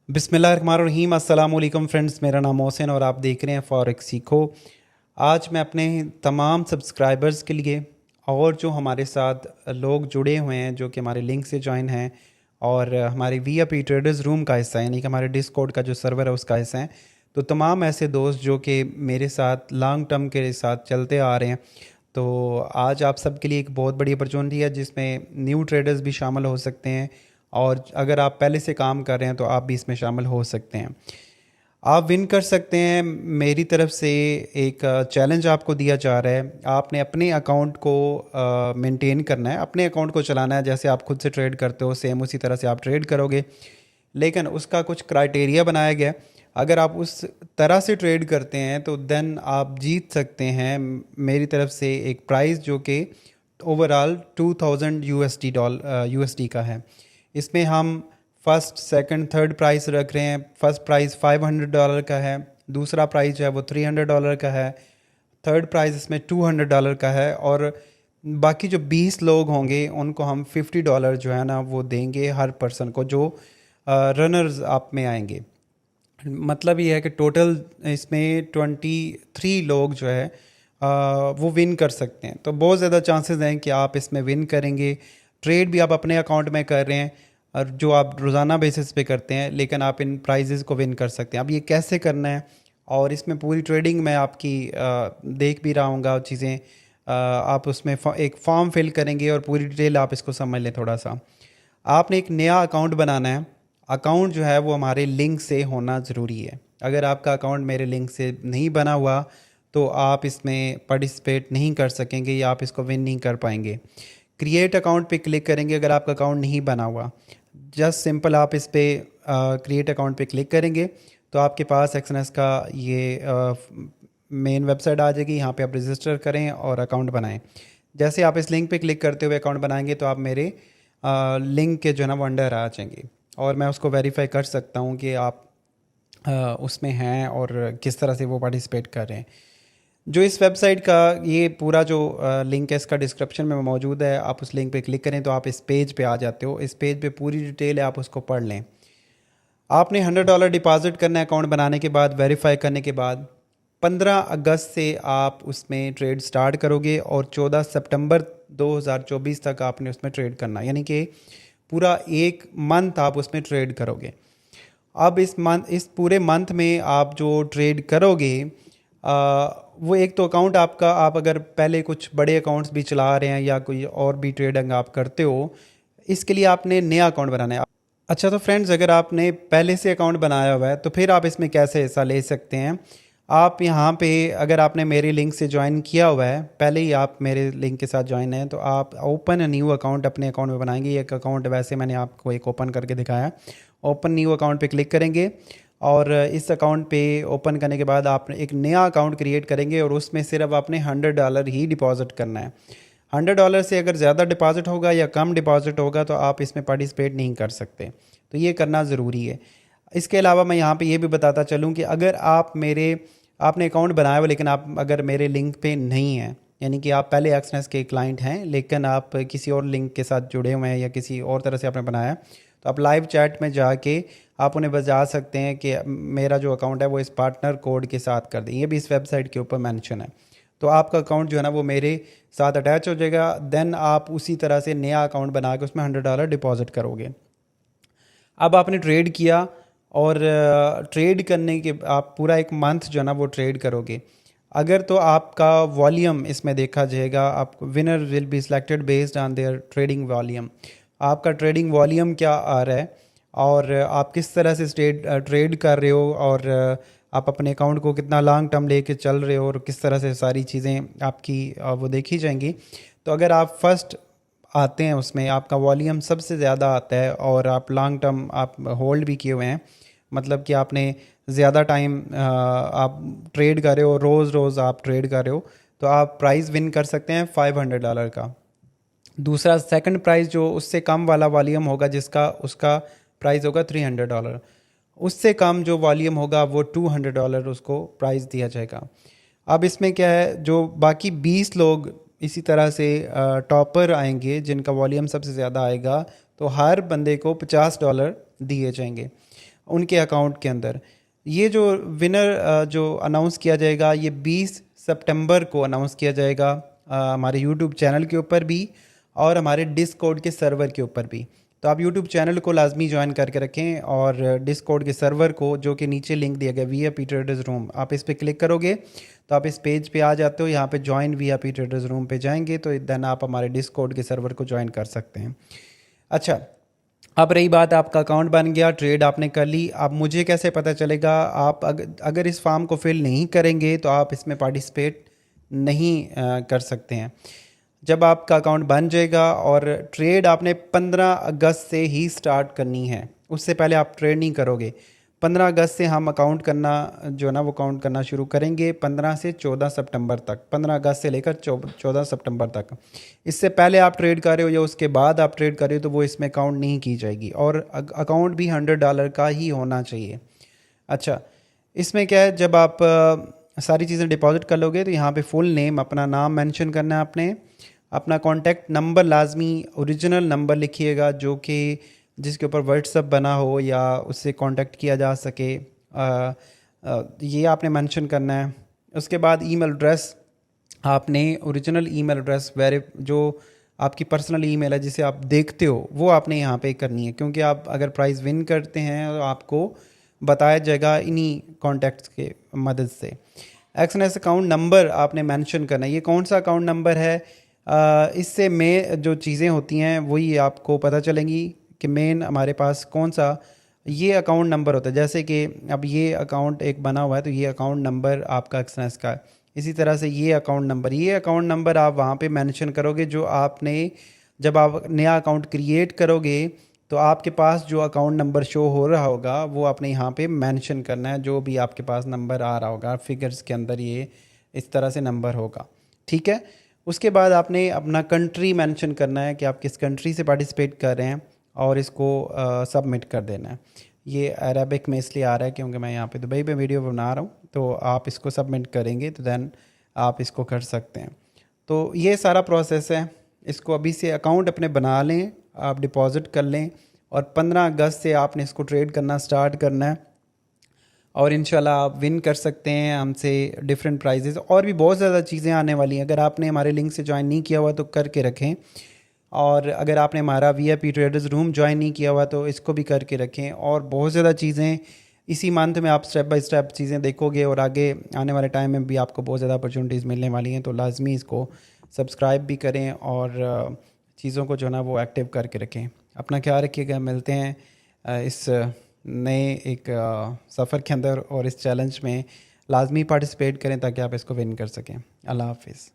बिस्मिल्लाहिर्रहमानिर्रहीम अस्सलाम वालेकुम फ्रेंड्स, मेरा नाम मोहसिन और आप देख रहे हैं फॉरेक्स सीखो। आज मैं अपने तमाम सब्सक्राइबर्स के लिए और जो हमारे साथ लोग जुड़े हुए हैं जो कि हमारे लिंक से ज्वाइन हैं और हमारे वीआईपी ट्रेडर्स रूम का हिस्सा है, यानी कि हमारे डिस्कॉर्ड का जो सर्वर है उसका हिस्सा है, तो तमाम ऐसे दोस्त जो कि मेरे साथ लॉन्ग टर्म के साथ चलते आ रहे हैं, तो आज आप सबके लिए एक बहुत बड़ी अपॉर्चुनिटी है जिसमें न्यू ट्रेडर्स भी शामिल हो सकते हैं और अगर आप पहले से काम कर रहे हैं तो आप भी इसमें शामिल हो सकते हैं। आप विन कर सकते हैं। मेरी तरफ से एक चैलेंज आपको दिया जा रहा है। आपने अपने अकाउंट को मेंटेन करना है, अपने अकाउंट को चलाना है। जैसे आप खुद से ट्रेड करते हो सेम उसी तरह से आप ट्रेड करोगे, लेकिन उसका कुछ क्राइटेरिया बनाया गया है। अगर आप उस तरह से ट्रेड करते हैं तो देन आप जीत सकते हैं। मेरी तरफ से एक प्राइस जो कि ओवरऑल 2000 यूएसडी का है। इसमें हम फर्स्ट सेकंड थर्ड प्राइस रख रहे हैं। फर्स्ट प्राइस $500 का है, दूसरा प्राइस जो है वो $300 का है, थर्ड प्राइस इसमें $200 का है और बाकी जो 20 लोग होंगे उनको हम $50 जो है ना वो देंगे हर पर्सन को, जो रनर्स आप में आएंगे। मतलब ये है कि टोटल इसमें 23 लोग जो है वो विन कर सकते हैं। तो बहुत ज़्यादा चांसेस हैं कि आप इसमें विन करेंगे। ट्रेड भी आप अपने अकाउंट में कर रहे हैं और जो आप रोज़ाना बेसिस पे करते हैं, लेकिन आप इन प्राइजेस को विन कर सकते हैं। अब ये कैसे करना है और इसमें पूरी ट्रेडिंग मैं आपकी देख भी रहा हूँगा चीज़ें। आप उसमें एक फॉर्म फिल करेंगे और पूरी डिटेल आप इसको समझ लें थोड़ा सा। आपने एक नया अकाउंट बनाना है। अकाउंट जो है वो हमारे लिंक से होना ज़रूरी है। अगर आपका अकाउंट मेरे लिंक से नहीं बना हुआ तो आप इसमें पार्टिसिपेट नहीं कर सकेंगे या आप इसको विन नहीं कर पाएंगे। क्रिएट अकाउंट पे क्लिक करेंगे अगर आपका अकाउंट नहीं बना हुआ। जस्ट सिंपल आप इस पे क्रिएट अकाउंट पे क्लिक करेंगे तो आपके पास एक्सएनएस का ये मेन वेबसाइट आ जाएगी। यहाँ पे आप रजिस्टर करें और अकाउंट बनाएं। जैसे आप इस लिंक पे क्लिक करते हुए अकाउंट बनाएंगे तो आप मेरे लिंक के जो है ना वो अंडर आ जाएंगे और मैं उसको वेरीफाई कर सकता हूँ कि आप उसमें हैं और किस तरह से वो पार्टिसिपेट कर रहे हैं। जो इस वेबसाइट का ये पूरा जो लिंक है इसका डिस्क्रिप्शन में मौजूद है। आप उस लिंक पे क्लिक करें तो आप इस पेज पे आ जाते हो। इस पेज पे पूरी डिटेल है, आप उसको पढ़ लें। आपने $100 डिपॉजिट करना है अकाउंट बनाने के बाद, वेरीफाई करने के बाद। 15 अगस्त से आप उसमें ट्रेड स्टार्ट करोगे और 14 सितंबर 2024 तक आपने उसमें ट्रेड करना, यानी कि पूरा एक मंथ आप उसमें ट्रेड करोगे। अब इस पूरे मंथ में आप जो ट्रेड करोगे वो एक तो अकाउंट आपका, आप अगर पहले कुछ बड़े अकाउंट्स भी चला रहे हैं या कोई और भी ट्रेडिंग आप करते हो, इसके लिए आपने नया अकाउंट बनाना है। अच्छा, तो फ्रेंड्स अगर आपने पहले से अकाउंट बनाया हुआ है तो फिर आप इसमें कैसे हिस्सा ले सकते हैं। आप यहाँ पे अगर आपने मेरे लिंक से ज्वाइन किया हुआ है, पहले ही आप मेरे लिंक के साथ ज्वाइन हैं, तो आप ओपन न्यू अकाउंट अपने अकाउंट में बनाएंगे। एक अकाउंट वैसे मैंने आपको एक ओपन करके दिखाया। ओपन न्यू अकाउंट पे क्लिक करेंगे और इस अकाउंट पे ओपन करने के बाद आप एक नया अकाउंट क्रिएट करेंगे और उसमें सिर्फ आपने $100 ही डिपॉजिट करना है। $100 से अगर ज़्यादा डिपॉजिट होगा या कम डिपॉजिट होगा तो आप इसमें पार्टिसिपेट नहीं कर सकते, तो ये करना ज़रूरी है। इसके अलावा मैं यहाँ पे ये भी बताता चलूँ कि अगर आपने अकाउंट बनाया हुआ लेकिन आप अगर मेरे लिंक पे नहीं हैं, यानी कि आप पहले एक्सनेस के क्लाइंट हैं लेकिन आप किसी और लिंक के साथ जुड़े हुए हैं या किसी और तरह से आपने बनाया, तो आप लाइव चैट में जाके आप उन्हें बता सकते हैं कि मेरा जो अकाउंट है वो इस पार्टनर कोड के साथ कर दें। ये भी इस वेबसाइट के ऊपर मेंशन है। तो आपका अकाउंट जो है ना वो मेरे साथ अटैच हो जाएगा। देन आप उसी तरह से नया अकाउंट बना के उसमें $100 डिपॉजिट करोगे। अब आपने ट्रेड किया और ट्रेड करने के आप पूरा एक मंथ जो है ना वो ट्रेड करोगे। अगर तो आपका वॉल्यूम इसमें देखा जाएगा, आप winner will be selected based on their trading volume. आपका ट्रेडिंग वॉल्यूम क्या आ रहा है और आप किस तरह से ट्रेड कर रहे हो और आप अपने अकाउंट को कितना लॉन्ग टर्म लेके चल रहे हो और किस तरह से सारी चीज़ें आपकी वो देखी जाएंगी। तो अगर आप फर्स्ट आते हैं उसमें आपका वॉल्यूम सबसे ज़्यादा आता है और आप लॉन्ग टर्म आप होल्ड भी किए हुए हैं, मतलब कि आपने ज़्यादा टाइम आप ट्रेड कर रहे हो, रोज़ रोज़ आप ट्रेड कर रहे हो, तो आप प्राइस विन कर सकते हैं $500 का। दूसरा सेकंड प्राइस जो उससे कम वाला वॉल्यूम होगा जिसका उसका प्राइस होगा $300। उससे कम जो वॉल्यूम होगा वो $200 उसको प्राइस दिया जाएगा। अब इसमें क्या है, जो बाकी 20 लोग इसी तरह से टॉपर आएंगे जिनका वॉल्यूम सबसे ज़्यादा आएगा, तो हर बंदे को $50 दिए जाएंगे। उनके अकाउंट के अंदर। ये जो विनर जो अनाउंस किया जाएगा ये 20 सितंबर को अनाउंस किया जाएगा हमारे यूट्यूब चैनल के ऊपर भी और हमारे डिस्कॉर्ड के सर्वर के ऊपर भी। तो आप यूट्यूब चैनल को लाजमी ज्वाइन करके रखें और डिस्कॉर्ड के सर्वर को, जो कि नीचे लिंक दिया गया वीआईपी ट्रेडर्स रूम, आप इस पर क्लिक करोगे तो आप इस पेज पे आ जाते हो। यहाँ पे ज्वाइन वीआईपी ट्रेडर्स रूम पे जाएंगे तो देन आप हमारे डिस्कॉर्ड के सर्वर को ज्वाइन कर सकते हैं। अच्छा, अब रही बात, आपका अकाउंट बन गया, ट्रेड आपने कर ली। अब मुझे कैसे पता चलेगा? आप अगर इस फॉर्म को फिल नहीं करेंगे तो आप इसमें पार्टिसिपेट नहीं कर सकते हैं। जब आपका अकाउंट बन जाएगा और ट्रेड आपने 15 अगस्त से ही स्टार्ट करनी है, उससे पहले आप ट्रेड नहीं करोगे। 15 अगस्त से हम अकाउंट करना जो है ना वो काउंट करना शुरू करेंगे 15 से 14 सितंबर तक, 15 अगस्त से लेकर 14 सितंबर तक। इससे पहले आप ट्रेड कर रहे हो या उसके बाद आप ट्रेड कर रहे हो तो वो इसमें काउंट नहीं की जाएगी और अकाउंट भी $100 का ही होना चाहिए। अच्छा, इसमें क्या है, जब आप सारी चीज़ें डिपॉजिट कर लोगे तो यहाँ पे फुल नेम, अपना नाम मेंशन करना है आपने, अपना कॉन्टैक्ट नंबर लाजमी ओरिजिनल नंबर लिखिएगा जो कि जिसके ऊपर व्हाट्सअप बना हो या उससे कांटेक्ट किया जा सके, ये आपने मेंशन करना है। उसके बाद ईमेल एड्रेस, आपने ओरिजिनल ईमेल एड्रेस जो आपकी पर्सनल ईमेल है जिसे आप देखते हो वो आपने यहाँ पे करनी है, क्योंकि आप अगर प्राइज़ विन करते हैं तो आपको बताया जाएगा इन्हीं कॉन्टैक्ट्स के मदद से। एक्सएनएस अकाउंट नंबर आपने मेंशन करना है, ये कौन सा अकाउंट नंबर है, इससे में जो चीज़ें होती हैं वही आपको पता चलेंगी कि मेन हमारे पास कौन सा ये अकाउंट नंबर होता है। जैसे कि अब ये अकाउंट एक बना हुआ है तो ये अकाउंट नंबर आपका एक्सएनएस का है। इसी तरह से ये अकाउंट नंबर आप वहाँ पे मेंशन करोगे जो आपने जब आप नया अकाउंट क्रिएट करोगे तो आपके पास जो अकाउंट नंबर शो हो रहा होगा वो आपने यहाँ पे मेंशन करना है, जो भी आपके पास नंबर आ रहा होगा फिगर्स के अंदर ये इस तरह से नंबर होगा, ठीक है। उसके बाद आपने अपना कंट्री मेंशन करना है कि आप किस कंट्री से पार्टिसिपेट कर रहे हैं और इसको सबमिट कर देना है। ये अरबिक में इसलिए आ रहा है क्योंकि मैं यहाँ पे दुबई पे वीडियो बना रहा हूँ, तो आप इसको सबमिट करेंगे तो देन आप इसको कर सकते हैं। तो ये सारा प्रोसेस है, इसको अभी से अकाउंट अपने बना लें, आप डिपॉज़िट कर लें और 15 अगस्त से आपने इसको ट्रेड करना स्टार्ट करना है और इंशाल्लाह आप विन कर सकते हैं हमसे डिफरेंट प्राइजेस। और भी बहुत ज़्यादा चीज़ें आने वाली हैं, अगर आपने हमारे लिंक से ज्वाइन नहीं किया हुआ तो करके रखें, और अगर आपने हमारा वीआईपी ट्रेडर्स रूम ज्वाइन नहीं किया हुआ तो इसको भी करके रखें। और बहुत ज़्यादा चीज़ें इसी मंथ में आप स्टेप बाय स्टेप चीज़ें देखोगे और आगे आने वाले टाइम में भी आपको बहुत ज़्यादा अपॉर्चुनिटीज़ मिलने वाली हैं। तो लाजमी इसको सब्सक्राइब भी करें और चीज़ों को जो है ना वो एक्टिव करके रखें। अपना ख्याल रखिएगा, मिलते हैं इस नए एक सफ़र के अंदर और इस चैलेंज में लाजमी पार्टिसिपेट करें ताकि आप इसको विन कर सकें। अल्लाह हाफिज़।